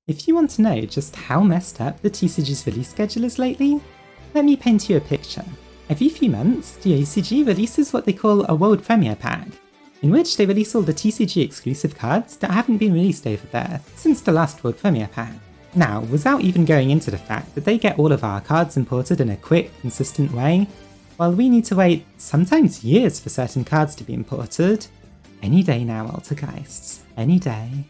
If you want to know just how messed up the TCG's release schedule is lately, let me paint you a picture. Every few months, the ACG releases what they call a World Premiere Pack, in which they release all the TCG exclusive cards that haven't been released over there since the last World Premiere Pack. Now, without even going into the fact that they get all of our cards imported in a quick, consistent way, while we need to wait sometimes years for certain cards to be imported, any day now, Altergeists, any day.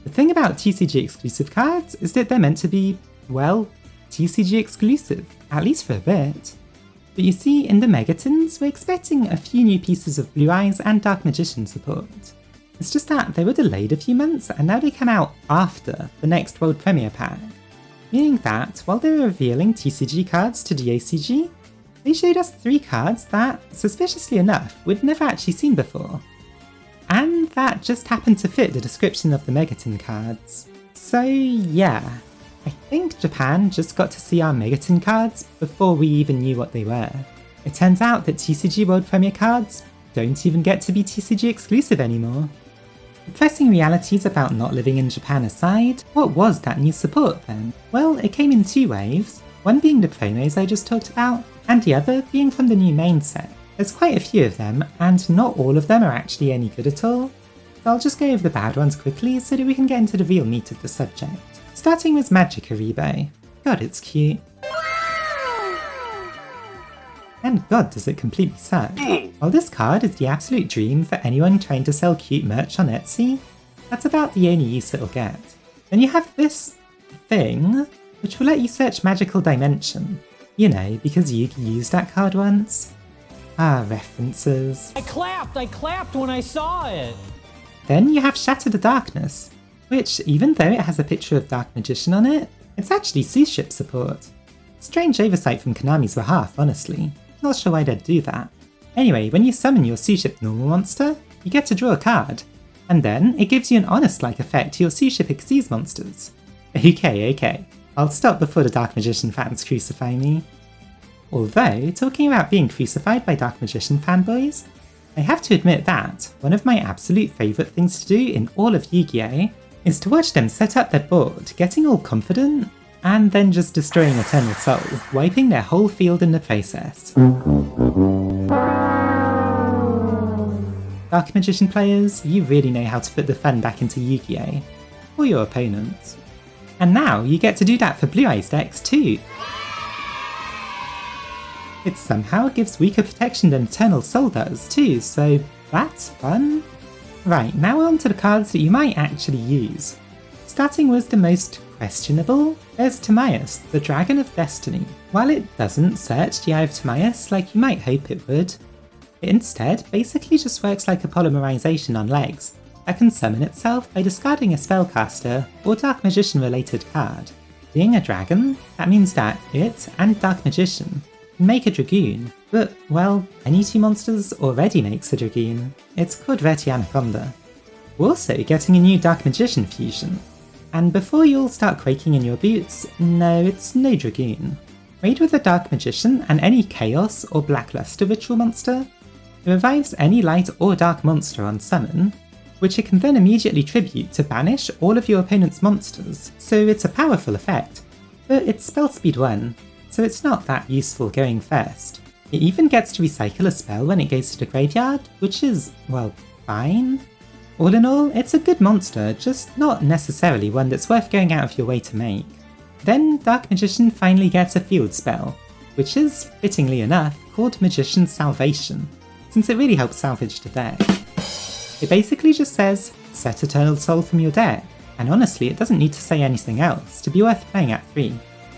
The thing about TCG exclusive cards is that they're meant to be, well, TCG exclusive, at least for a bit. But you see, in the Megatons, we're expecting a few new pieces of Blue Eyes and Dark Magician support. It's just that they were delayed a few months and now they come out after the next World Premiere Pack. Meaning that, while they were revealing TCG cards to the ACG, they showed us 3 cards that, suspiciously enough, we'd never actually seen before. And that just happened to fit the description of the Megaton cards. So yeah, I think Japan just got to see our Megaton cards before we even knew what they were. It turns out that TCG World Premiere cards don't even get to be TCG exclusive anymore. Depressing realities about not living in Japan aside, what was that new support then? Well, it came in 2 waves, one being the promos I just talked about, and the other being from the new main set. There's quite a few of them, and not all of them are actually any good at all, so I'll just go over the bad ones quickly so that we can get into the real meat of the subject. Starting with Magic Aribo. God, it's cute. And god, does it completely suck. While this card is the absolute dream for anyone trying to sell cute merch on Etsy, that's about the only use it'll get. Then you have this thing, which will let you search Magical Dimension. You know, because Yugi used that card once. Ah, references. I clapped when I saw it! Then you have Shatter the Darkness, which, even though it has a picture of Dark Magician on it, it's actually Seaship support. Strange oversight from Konami's behalf, honestly. Not sure why they'd do that. Anyway, when you summon your Seaship normal monster, you get to draw a card, and then it gives you an Honest-like effect to your Seaship Xyz monsters. Okay, I'll stop before the Dark Magician fans crucify me. Although, talking about being crucified by Dark Magician fanboys, I have to admit that one of my absolute favourite things to do in all of Yu-Gi-Oh! Is to watch them set up their board, getting all confident, and then just destroying Eternal Soul, wiping their whole field in the process. Dark Magician players, you really know how to put the fun back into Yu-Gi-Oh! Or your opponents. And now you get to do that for Blue Eyes decks too! It somehow gives weaker protection than Eternal Soul does too, so that's fun. Right, now on to the cards that you might actually use. Starting with the most questionable, there's Timaeus, the Dragon of Destiny. While it doesn't search the Eye of Timaeus like you might hope it would, it instead basically just works like a polymerization on legs that can summon itself by discarding a spellcaster or Dark Magician related card. Being a dragon, that means that it and Dark Magician can make a Dragoon, but, well, any 2 monsters already makes a Dragoon. It's called Reti Anaconda. We're also getting a new Dark Magician fusion. And before you all start quaking in your boots, no, it's no Dragoon. Made with a Dark Magician and any Chaos or Blackluster ritual monster, it revives any light or dark monster on summon, which it can then immediately tribute to banish all of your opponent's monsters, so it's a powerful effect. But it's spell speed 1, so it's not that useful going first. It even gets to recycle a spell when it goes to the graveyard, which is, well, fine. All in all, it's a good monster, just not necessarily one that's worth going out of your way to make. Then Dark Magician finally gets a field spell, which is, fittingly enough, called Magician's Salvation, since it really helps salvage the deck. It basically just says, set Eternal Soul from your deck, and honestly it doesn't need to say anything else to be worth playing at 3.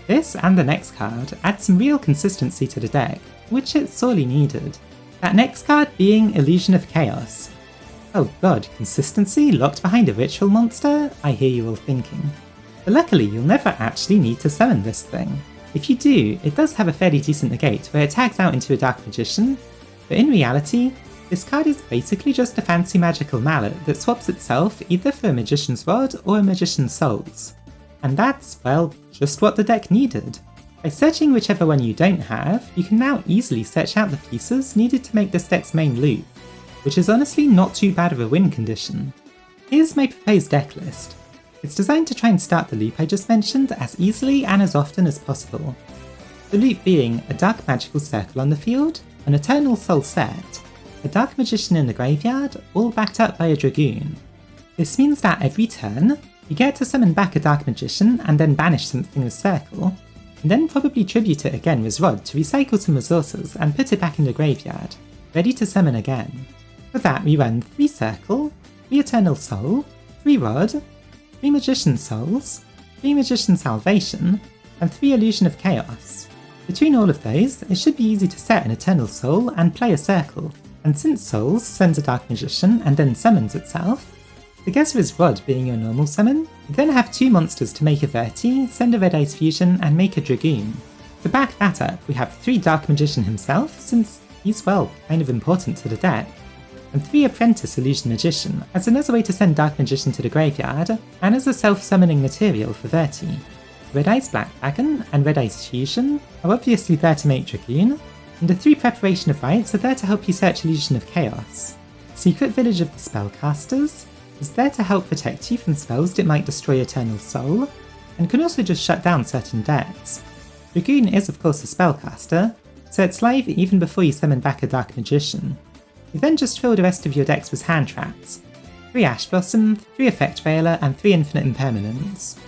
This and the next card add some real consistency to the deck, which it sorely needed. That next card being Illusion of Chaos. Oh god, consistency locked behind a ritual monster? I hear you all thinking. But luckily you'll never actually need to summon this thing. If you do, it does have a fairly decent negate where it tags out into a Dark Magician, but in reality, this card is basically just a fancy magical mallet that swaps itself either for a Magician's Rod or a Magician's Souls. And that's, well, just what the deck needed. By searching whichever one you don't have, you can now easily search out the pieces needed to make this deck's main loop, which is honestly not too bad of a win condition. Here's my proposed deck list. It's designed to try and start the loop I just mentioned as easily and as often as possible. The loop being a dark magical circle on the field, an eternal soul set, a dark magician in the graveyard, all backed up by a dragoon. This means that every turn, you get to summon back a dark magician and then banish something with circle, and then probably tribute it again with Rod to recycle some resources and put it back in the graveyard, ready to summon again. For that we run 3 circle, 3 eternal soul, 3 Rod, 3 magician souls, 3 magician salvation, and 3 illusion of chaos. Between all of those, it should be easy to set an eternal soul and play a circle, and since souls sends a dark magician and then summons itself, together with Rod being your normal summon, you then have 2 monsters to make a Verti, send a Red Eyes Fusion, and make a Dragoon. To back that up, we have 3 Dark Magician himself, since he's, well, kind of important to the deck, and 3 Apprentice Illusion Magician, as another way to send Dark Magician to the graveyard, and as a self-summoning material for Verti. Red Eyes Black Dragon and Red Eyes Fusion are obviously there to make Dragoon, and the 3 Preparation of Rites are there to help you search Illusion of Chaos. Secret Village of the Spellcasters is there to help protect you from spells that might destroy Eternal Soul, and can also just shut down certain decks. Dragoon is of course a spellcaster, so it's live even before you summon back a Dark Magician. You then just fill the rest of your decks with hand traps. 3 Ash Blossom, 3 Effect Veiler, and 3 Infinite Impermanence.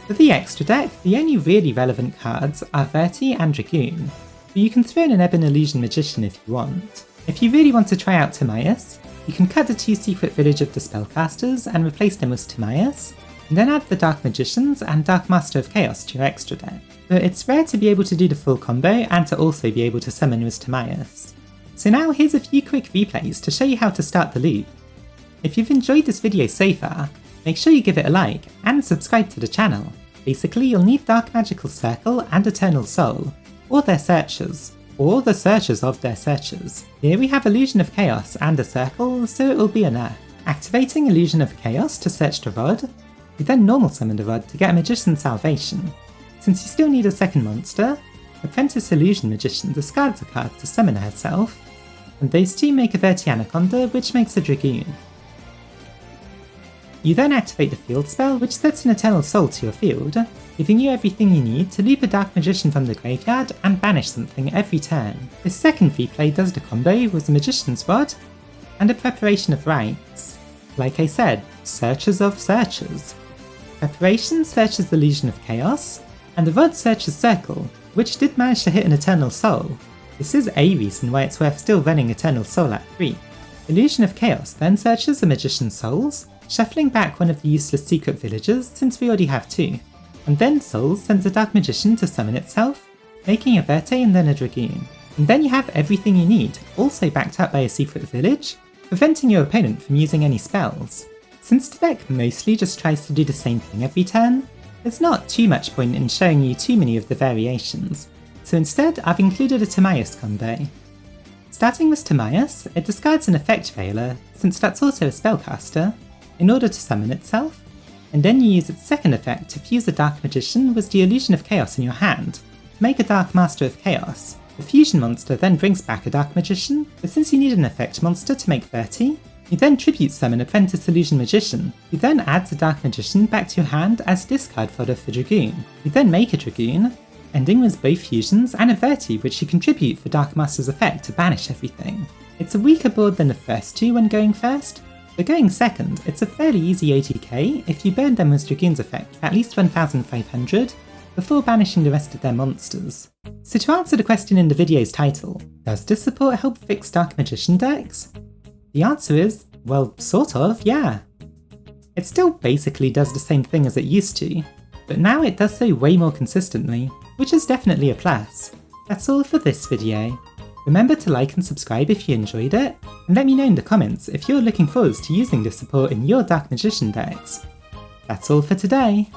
For the extra deck, the only really relevant cards are Verti and Dragoon, but you can throw in an Ebon Illusion Magician if you want. If you really want to try out Timaeus, you can cut the 2 Secret Village of the Spellcasters and replace them with Timaeus, and then add the Dark Magicians and Dark Master of Chaos to your extra deck. But it's rare to be able to do the full combo and to also be able to summon with Timaeus. So now here's a few quick replays to show you how to start the loop. If you've enjoyed this video so far, make sure you give it a like and subscribe to the channel. Basically you'll need Dark Magical Circle and Eternal Soul, or their searchers, or the searchers of their searchers. Here we have Illusion of Chaos and a circle, so it will be enough. Activating Illusion of Chaos to search the Rod, you then normal summon the Rod to get a Magician Salvation. Since you still need a second monster, Apprentice Illusion Magician discards a card to summon herself, and those 2 make a Verti Anaconda, which makes a Dragoon. You then activate the field spell, which sets an Eternal Soul to your field, giving you everything you need to loop a Dark Magician from the graveyard and banish something every turn. This second replay does the combo with a Magician's Rod and a Preparation of Rites. Like I said, searchers of searchers. Preparation searches the Illusion of Chaos, and the Rod searches Circle, which did manage to hit an Eternal Soul. This is a reason why it's worth still running Eternal Soul at 3. Illusion of Chaos then searches the Magician's Souls, shuffling back one of the useless secret villages since we already have 2, and then Souls sends a Dark Magician to summon itself, making a Verte and then a Dragoon. And then you have everything you need, also backed up by a secret village, preventing your opponent from using any spells. Since the deck mostly just tries to do the same thing every turn, there's not too much point in showing you too many of the variations, so instead I've included a Timaeus combo. Starting with Timaeus, it discards an Effect Veiler, since that's also a spellcaster, in order to summon itself, and then you use its second effect to fuse a Dark Magician with the Illusion of Chaos in your hand, to make a Dark Master of Chaos. The fusion monster then brings back a Dark Magician, but since you need an effect monster to make Verti, you then tribute summon Apprentice Illusion Magician, who then adds a Dark Magician back to your hand as discard fodder for Dragoon. You then make a Dragoon, ending with both fusions and a Verti which you contribute for Dark Master's effect to banish everything. It's a weaker board than the first 2 when going first, but going second, it's a fairly easy OTK if you burn them with Dragoon's effect for at least 1500 before banishing the rest of their monsters. So to answer the question in the video's title, does this support help fix Dark Magician decks? The answer is, well, sort of, yeah. It still basically does the same thing as it used to, but now it does so way more consistently, which is definitely a plus. That's all for this video. Remember to like and subscribe if you enjoyed it, and let me know in the comments if you're looking forward to using this support in your Dark Magician decks. That's all for today.